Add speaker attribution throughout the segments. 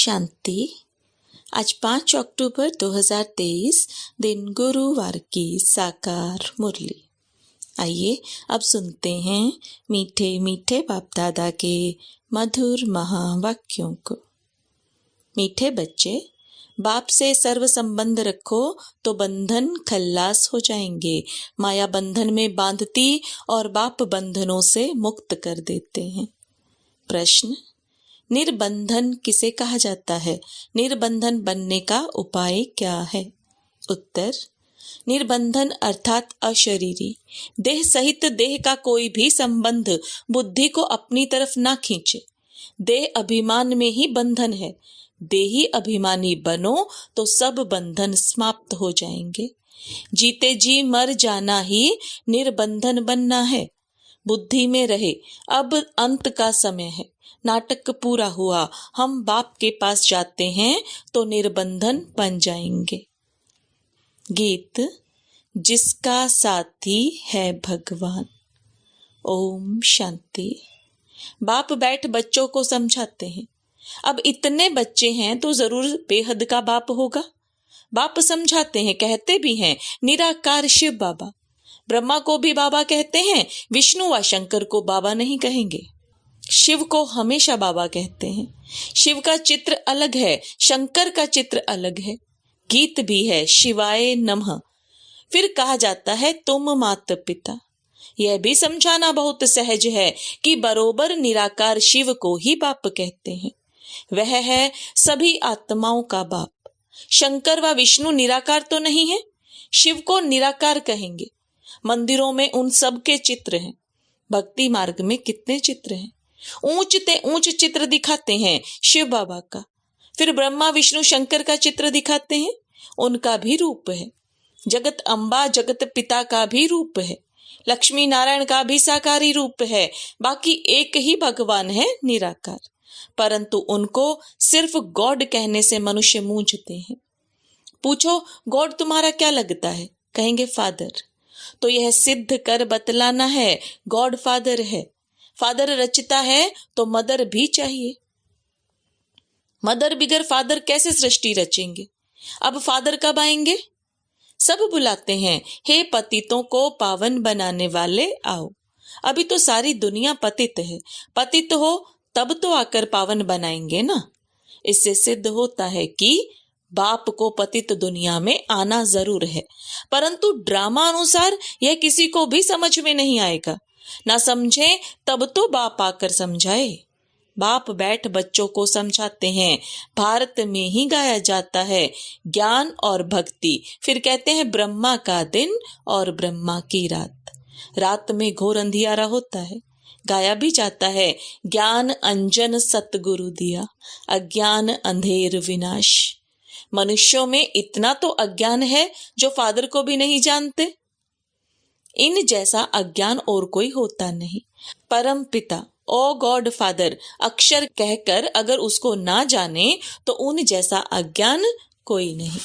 Speaker 1: शांति। आज 5 अक्टूबर 2023 दिन गुरुवार की साकार मुरली। आइए अब सुनते हैं मीठे मीठे बाप दादा के मधुर महावाक्यों को। मीठे बच्चे, बाप से सर्व संबंध रखो तो बंधन खल्लास हो जाएंगे। माया बंधन में बांधती और बाप बंधनों से मुक्त कर देते हैं। प्रश्न: निर्बंधन किसे कहा जाता है? निर्बंधन बनने का उपाय क्या है? उत्तर: निर्बंधन अर्थात अशरीरी, देह सहित देह का कोई भी संबंध बुद्धि को अपनी तरफ ना खींचे। देह अभिमान में ही बंधन है। देही अभिमानी बनो तो सब बंधन समाप्त हो जाएंगे। जीते जी मर जाना ही निर्बंधन बनना है। बुद्धि में रहे अब अंत का समय है। नाटक पूरा हुआ, हम बाप के पास जाते हैं तो निर्बंधन बन जाएंगे। गीत: जिसका साथी है भगवान। ओम शांति। बाप बैठ बच्चों को समझाते हैं। अब इतने बच्चे हैं तो जरूर बेहद का बाप होगा। बाप समझाते हैं, कहते भी हैं निराकार शिव बाबा। ब्रह्मा को भी बाबा कहते हैं, विष्णु व शंकर को बाबा नहीं कहेंगे। शिव को हमेशा बाबा कहते हैं। शिव का चित्र अलग है, शंकर का चित्र अलग है। गीत भी है शिवाय नमः। फिर कहा जाता है तुम माता पिता। यह भी समझाना बहुत सहज है कि बरोबर निराकार शिव को ही बाप कहते हैं। वह है सभी आत्माओं का बाप। शंकर व विष्णु निराकार तो नहीं है, शिव को निराकार कहेंगे। मंदिरों में उन सब के चित्र हैं। भक्ति मार्ग में कितने चित्र हैं। ऊंचते ऊंच चित्र दिखाते हैं शिव बाबा का। फिर ब्रह्मा विष्णु शंकर का चित्र दिखाते हैं, उनका भी रूप है। जगत अम्बा जगत पिता का भी रूप है। लक्ष्मी नारायण का भी साकारी रूप है। बाकी एक ही भगवान है निराकार, परंतु उनको सिर्फ गॉड कहने से मनुष्य मूंझते हैं। पूछो गॉड तुम्हारा क्या लगता है? कहेंगे फादर। तो यह सिद्ध कर बतलाना है गॉड फादर है। फादर रचता है तो मदर भी चाहिए। मदर बिगर फादर कैसे सृष्टि रचेंगे? अब फादर कब आएंगे? सब बुलाते हैं, हे पतितों को पावन बनाने वाले आओ। अभी तो सारी दुनिया पतित है। पतित हो तब तो आकर पावन बनाएंगे ना। इससे सिद्ध होता है कि बाप को पतित दुनिया में आना जरूर है, परंतु ड्रामा अनुसार यह किसी को भी समझ में नहीं आएगा। ना समझे तब तो बाप आकर समझाए। बाप बैठ बच्चों को समझाते हैं। भारत में ही गाया जाता है ज्ञान और भक्ति। फिर कहते हैं ब्रह्मा का दिन और ब्रह्मा की रात। रात में घोर अंधियारा होता है। गाया भी जाता है ज्ञान अंजन सतगुरु दिया, अज्ञान अंधेर विनाश। मनुष्यों में इतना तो अज्ञान है जो फादर को भी नहीं जानते। इन जैसा अज्ञान और कोई होता नहीं। परम पिता ओ गॉड फादर अक्षर कहकर अगर उसको ना जाने तो उन जैसा अज्ञान कोई नहीं।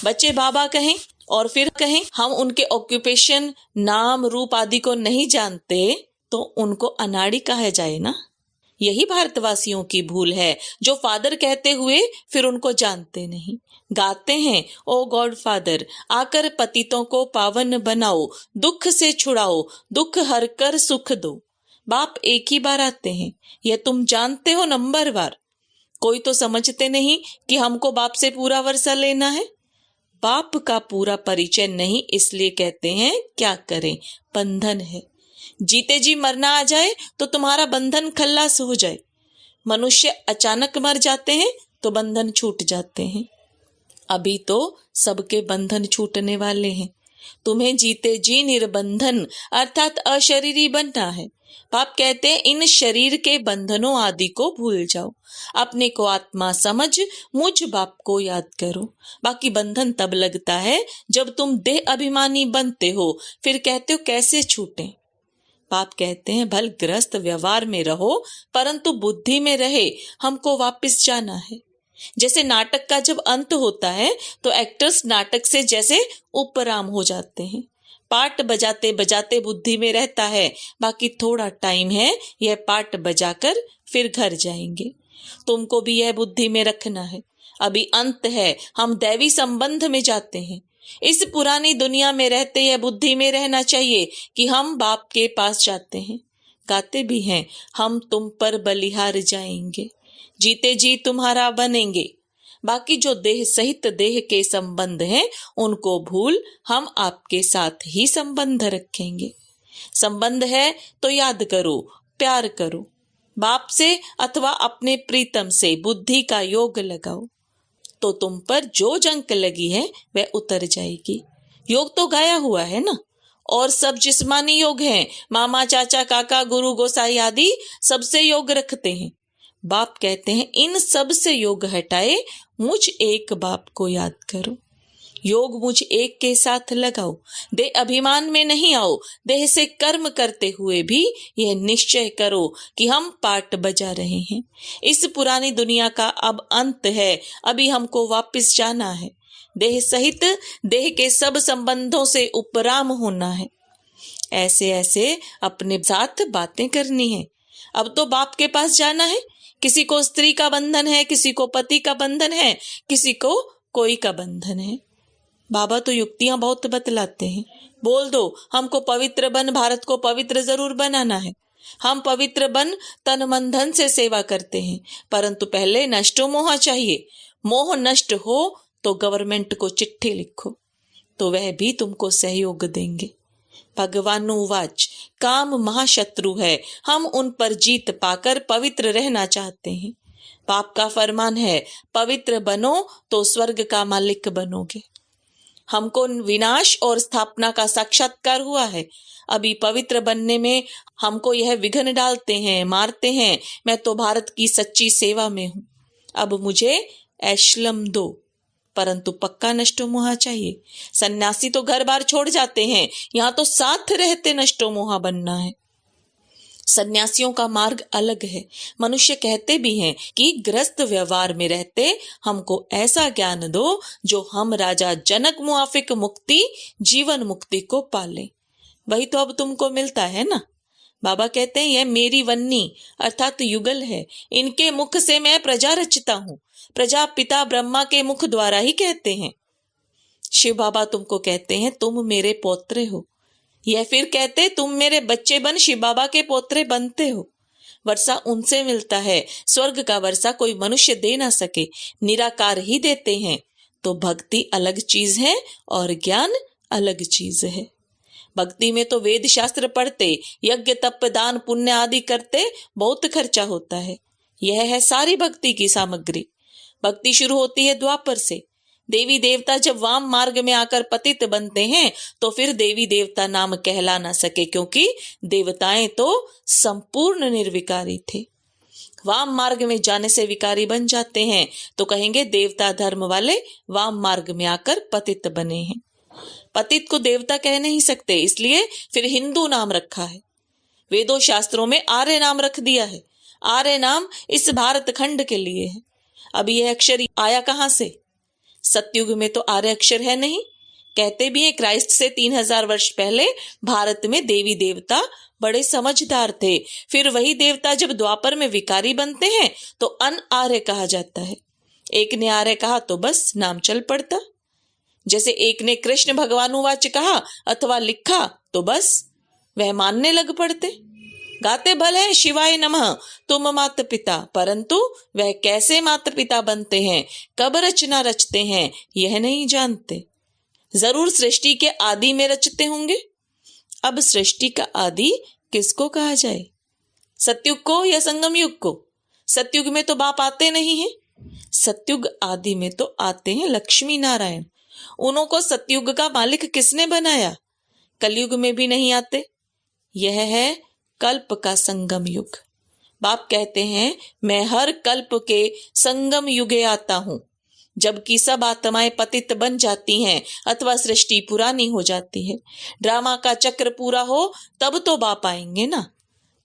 Speaker 1: बच्चे बाबा कहें और फिर कहें हम उनके ऑक्यूपेशन नाम रूप आदि को नहीं जानते तो उनको अनाड़ी कहा जाए ना। यही भारतवासियों की भूल है जो फादर कहते हुए फिर उनको जानते नहीं। गाते हैं ओ गॉड फादर आकर पतितों को पावन बनाओ, दुख से छुड़ाओ, दुख हर कर सुख दो। बाप एक ही बार आते हैं, यह तुम जानते हो नंबरवार। कोई तो समझते नहीं कि हमको बाप से पूरा वर्षा लेना है। बाप का पूरा परिचय नहीं, इसलिए कहते हैं क्या करें, बंधन है। जीते जी मरना आ जाए तो तुम्हारा बंधन खल्लास हो जाए। मनुष्य अचानक मर जाते हैं तो बंधन छूट जाते हैं। अभी तो सबके बंधन छूटने वाले हैं। तुम्हें जीते जी निर्बंधन अर्थात अशरीरी बनना है। बाप कहते हैं इन शरीर के बंधनों आदि को भूल जाओ। अपने को आत्मा समझ मुझ बाप को याद करो। बाकी बंधन तब लगता है जब तुम देह अभिमानी बनते हो। फिर कहते हो कैसे छूटें? बाप कहते हैं भल ग्रस्त व्यवहार में रहो परंतु बुद्धि में रहे हमको वापस जाना है। जैसे नाटक का जब अंत होता है तो एक्टर्स नाटक से जैसे उपराम हो जाते हैं। पार्ट बजाते बजाते बुद्धि में रहता है, बाकी थोड़ा टाइम है, यह पार्ट बजाकर फिर घर जाएंगे। तुमको भी यह बुद्धि में रखना है, अभी अंत है, हम दैवी संबंध में जाते हैं। इस पुरानी दुनिया में रहते यह बुद्धि में रहना चाहिए कि हम बाप के पास जाते हैं। गाते भी हैं, हम तुम पर बलिहार जाएंगे, जीते जी तुम्हारा बनेंगे। बाकी जो देह सहित देह के संबंध हैं उनको भूल हम आपके साथ ही संबंध रखेंगे। संबंध है तो याद करो, प्यार करो, बाप से अथवा अपने प्रीतम से बुद्धि का योग लगाओ, तो तुम पर जो जंक लगी है वह उतर जाएगी। योग तो गाया हुआ है ना, और सब जिस्मानी योग हैं। मामा, चाचा, काका, गुरु, गोसाई आदि सबसे योग रखते हैं। बाप कहते हैं इन सब से योग हटाए मुझ एक बाप को याद करो। योग मुझ एक के साथ लगाओ, देह अभिमान में नहीं आओ। देह से कर्म करते हुए भी यह निश्चय करो कि हम पाठ बजा रहे हैं। इस पुरानी दुनिया का अब अंत है, अभी हमको वापस जाना है। देह सहित देह के सब संबंधों से उपराम होना है। ऐसे ऐसे अपने साथ बातें करनी है। अब तो बाप के पास जाना है। किसी को स्त्री का बंधन है, किसी को पति का बंधन है, किसी को कोई का बंधन है। बाबा तो युक्तियां बहुत बतलाते हैं। बोल दो हमको पवित्र बन, भारत को पवित्र जरूर बनाना है। हम पवित्र बन तन मन धन से सेवा करते हैं, परंतु पहले नष्टो मोह चाहिए। मोह नष्ट हो तो गवर्नमेंट को चिट्ठी लिखो, तो वह भी तुमको सहयोग देंगे। भगवानुवाच, काम महाशत्रु है, हम उन पर जीत पाकर पवित्र रहना चाहते हैं। बाप का फरमान है, पवित्र बनो तो स्वर्ग का मालिक बनोगे। हमको विनाश और स्थापना का साक्षात्कार हुआ है। अभी पवित्र बनने में हमको यह विघ्न डालते हैं, मारते हैं। मैं तो भारत की सच्ची सेवा में हूँ। अब मुझे ऐश्लम दो, परंतु पक्का नष्टो मोहा चाहिए। सन्यासी तो घर बार छोड़ जाते हैं, यहाँ तो साथ रहते नष्टो मोहा बनना है। सन्यासियों का मार्ग अलग है। मनुष्य कहते भी हैं कि ग्रस्त व्यवहार में रहते हमको ऐसा ज्ञान दो जो हम राजा जनक मुआफिक मुक्ति, जीवन मुक्ति को पाले। वही तो अब तुमको मिलता है ना। बाबा कहते हैं यह मेरी वन्नी अर्थात युगल है, इनके मुख से मैं प्रजा रचता हूँ। प्रजा पिता ब्रह्मा के मुख द्वारा ही कहते हैं। शिव बाबा तुमको कहते हैं तुम मेरे पौत्रे हो। यह फिर कहते तुम मेरे बच्चे बन शिव बाबा के पोत्रे बनते हो। वर्षा उनसे मिलता है, स्वर्ग का वर्षा कोई मनुष्य दे ना सके, निराकार ही देते हैं। तो भक्ति अलग चीज है और ज्ञान अलग चीज है। भक्ति में तो वेद शास्त्र पढ़ते, यज्ञ तप दान पुण्य आदि करते बहुत खर्चा होता है। यह है सारी भक्ति की सामग्री। भक्ति शुरू होती है द्वापर से। देवी देवता जब वाम मार्ग में आकर पतित बनते हैं तो फिर देवी देवता नाम कहला ना सके, क्योंकि देवताएं तो संपूर्ण निर्विकारी थे। वाम मार्ग में जाने से विकारी बन जाते हैं तो कहेंगे देवता धर्म वाले वाम मार्ग में आकर पतित बने हैं। पतित को देवता कह नहीं सकते, इसलिए फिर हिंदू नाम रखा है। वेदों शास्त्रों में आर्य नाम रख दिया है। आर्य नाम इस भारत खंड के लिए है। अब यह अक्षर आया कहां से? सतयुग में तो आर्य अक्षर है नहीं। कहते भी हैं क्राइस्ट से 3000 वर्ष पहले भारत में देवी देवता बड़े समझदार थे। फिर वही देवता जब द्वापर में विकारी बनते हैं तो अनआर्य कहा जाता है। एक ने आर्य कहा तो बस नाम चल पड़ता। जैसे एक ने कृष्ण भगवानुवाच कहा अथवा लिखा तो बस वह मानने लग पड़ते। गाते भले हैं शिवाय नमः तुम माता पिता, परंतु वह कैसे माता पिता बनते हैं, कब रचना रचते हैं, यह नहीं जानते। जरूर सृष्टि के आदि में रचते होंगे। अब सृष्टि का आदि किसको कहा जाए, सतयुग को या संगम युग को? सतयुग में तो बाप आते नहीं हैं। सतयुग आदि में तो आते हैं लक्ष्मी नारायण। उन्हों को सतयुग का मालिक किसने बनाया? कलयुग में भी नहीं आते। यह है कल्प का संगम युग। बाप कहते हैं मैं हर कल्प के संगम युगे आता हूं, जबकि सब आत्माएं पतित बन जाती हैं अथवा सृष्टि पुरानी हो जाती है। ड्रामा का चक्र पूरा हो तब तो बाप आएंगे ना।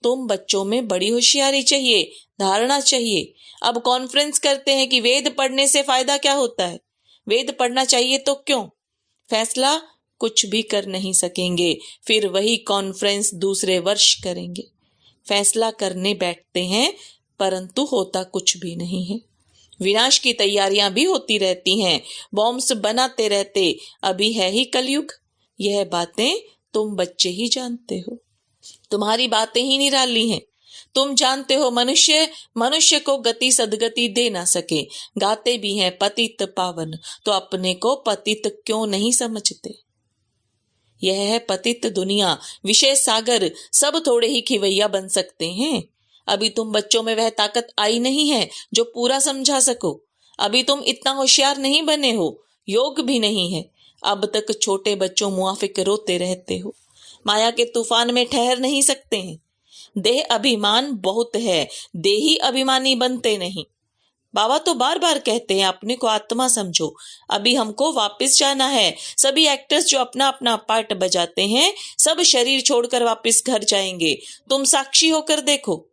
Speaker 1: तुम बच्चों में बड़ी होशियारी चाहिए, धारणा चाहिए। अब कॉन्फ्रेंस करते हैं कि वेद पढ़ने से फायदा क्या होता है। वेद पढ़ना चाहिए तो क्यों? फैसला कुछ भी कर नहीं सकेंगे, फिर वही कॉन्फ्रेंस दूसरे वर्ष करेंगे। फैसला करने बैठते हैं परंतु होता कुछ भी नहीं है। विनाश की तैयारियां भी होती रहती हैं, बॉम्ब्स बनाते रहते, अभी है ही कलयुग। यह बातें तुम बच्चे ही जानते हो, तुम्हारी बातें ही निराली हैं। तुम जानते हो मनुष्य मनुष्य को गति सदगति दे ना सके। गाते भी हैं पतित पावन, तो अपने को पतित क्यों नहीं समझते। यह है पतित दुनिया, विषय सागर, सब थोड़े ही खिवैया बन सकते हैं। अभी तुम बच्चों में वह ताकत आई नहीं है जो पूरा समझा सको। अभी तुम इतना होशियार नहीं बने हो, योग भी नहीं है। अब तक छोटे बच्चों मुआफिक रोते रहते हो, माया के तूफान में ठहर नहीं सकते हैं। देह अभिमान बहुत है, देही अभिमानी बनते नहीं। बाबा तो बार बार कहते हैं अपने को आत्मा समझो, अभी हमको वापस जाना है। सभी एक्टर्स जो अपना अपना पार्ट बजाते हैं, सब शरीर छोड़कर वापस घर जाएंगे। तुम साक्षी होकर देखो,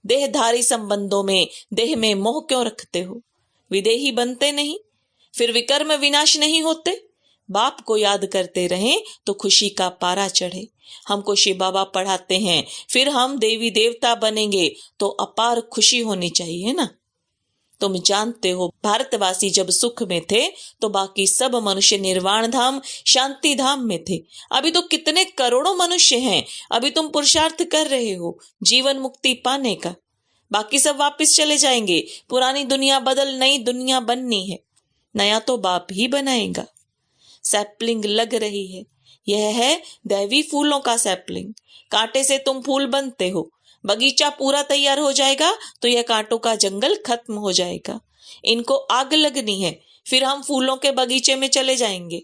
Speaker 1: देहधारी संबंधों में देह में मोह क्यों रखते हो। विदेही बनते नहीं, फिर विकर्म विनाश नहीं होते। बाप को याद करते रहें तो खुशी का पारा चढ़े। हमको शिव बाबा पढ़ाते हैं, फिर हम देवी देवता बनेंगे तो अपार खुशी होनी चाहिए ना। तुम जानते हो भारतवासी जब सुख में थे तो बाकी सब मनुष्य निर्वाण धाम शांति धाम में थे। अभी तो कितने करोड़ों मनुष्य हैं, अभी तुम पुरुषार्थ कर रहे हो जीवन मुक्ति पाने का। बाकी सब वापस चले जाएंगे, पुरानी दुनिया बदल नई दुनिया बननी है। नया तो बाप ही बनाएगा। सैपलिंग लग रही है, यह है दैवी फूलों का सैपलिंग। कांटे से तुम फूल बनते हो, बगीचा पूरा तैयार हो जाएगा तो यह कांटों का जंगल खत्म हो जाएगा। इनको आग लगनी है, फिर हम फूलों के बगीचे में चले जाएंगे।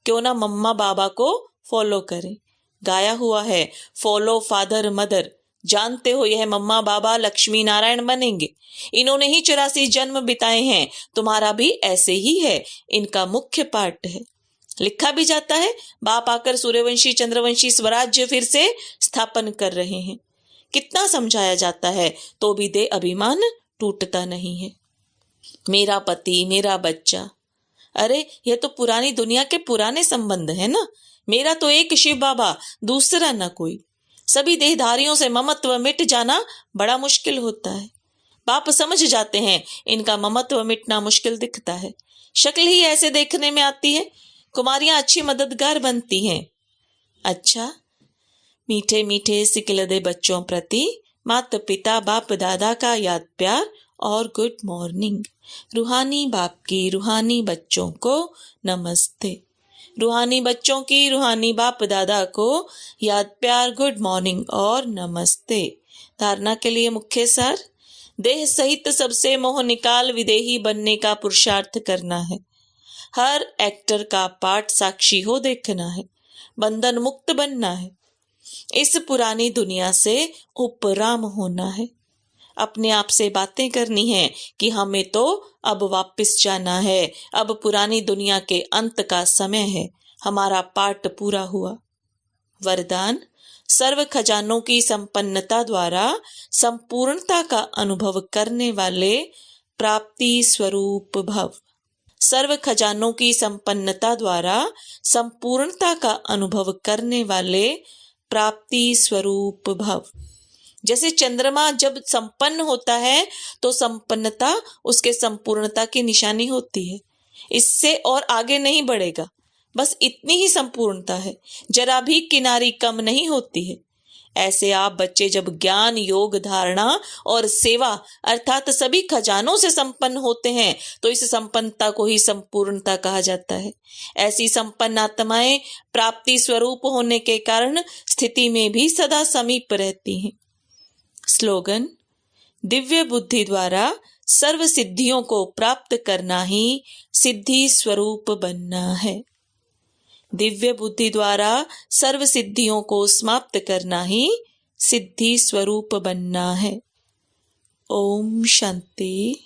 Speaker 1: क्यों ना मम्मा बाबा को फॉलो करें। गाया हुआ है फॉलो फादर मदर। जानते हो यह मम्मा बाबा लक्ष्मी नारायण बनेंगे। इन्होंने ही 84 जन्म बिताए हैं, तुम्हारा भी ऐसे ही है, इनका मुख्य पार्ट है। लिखा भी जाता है बाप आकर सूर्यवंशी चंद्रवंशी स्वराज्य फिर से स्थापन कर रहे हैं। कितना समझाया जाता है तो भी दे अभिमान टूटता नहीं है। मेरा पति मेरा बच्चा, अरे यह तो पुरानी दुनिया के पुराने संबंध है ना। मेरा तो एक शिव बाबा, दूसरा न कोई। सभी देहधारियों से ममत्व मिट जाना बड़ा मुश्किल होता है। बाप समझ जाते हैं इनका ममत्व मिटना मुश्किल दिखता है, शक्ल ही ऐसे देखने में आती है। कुमारियां अच्छी मददगार बनती हैं। अच्छा, मीठे मीठे सिकिलदे बच्चों प्रति माता पिता बाप दादा का याद प्यार और गुड मॉर्निंग। रूहानी बाप की रूहानी बच्चों को नमस्ते। रूहानी बच्चों की रूहानी बाप दादा को याद प्यार गुड मॉर्निंग और नमस्ते। धारणा के लिए मुख्य सार, देह सहित सबसे मोह निकाल विदेही बनने का पुरुषार्थ करना है। हर एक्टर का पाठ साक्षी हो देखना है, बंधन मुक्त बनना है। इस पुरानी दुनिया से उपराम होना है। अपने आप से बातें करनी है कि हमें तो अब वापस जाना है, अब पुरानी दुनिया के अंत का समय है, हमारा पाठ पूरा हुआ। वरदान, सर्व खजानों की संपन्नता द्वारा संपूर्णता का अनुभव करने वाले प्राप्ति स्वरूप भव। सर्व खजानों की संपन्नता द्वारा संपूर्णता का अनुभव करने वाले प्राप्ति स्वरूप भव। जैसे चंद्रमा जब संपन्न होता है तो संपन्नता उसके संपूर्णता की निशानी होती है, इससे और आगे नहीं बढ़ेगा, बस इतनी ही संपूर्णता है, जरा भी किनारी कम नहीं होती है। ऐसे आप बच्चे जब ज्ञान योग धारणा और सेवा अर्थात सभी खजानों से संपन्न होते हैं तो इस संपन्नता को ही संपूर्णता कहा जाता है। ऐसी संपन्न आत्माएं प्राप्ति स्वरूप होने के कारण स्थिति में भी सदा समीप रहती हैं। स्लोगन, दिव्य बुद्धि द्वारा सर्व सिद्धियों को प्राप्त करना ही सिद्धि स्वरूप बनना है। दिव्य बुद्धि द्वारा सर्व सिद्धियों को समाप्त करना ही सिद्धि स्वरूप बनना है। ओम शांति।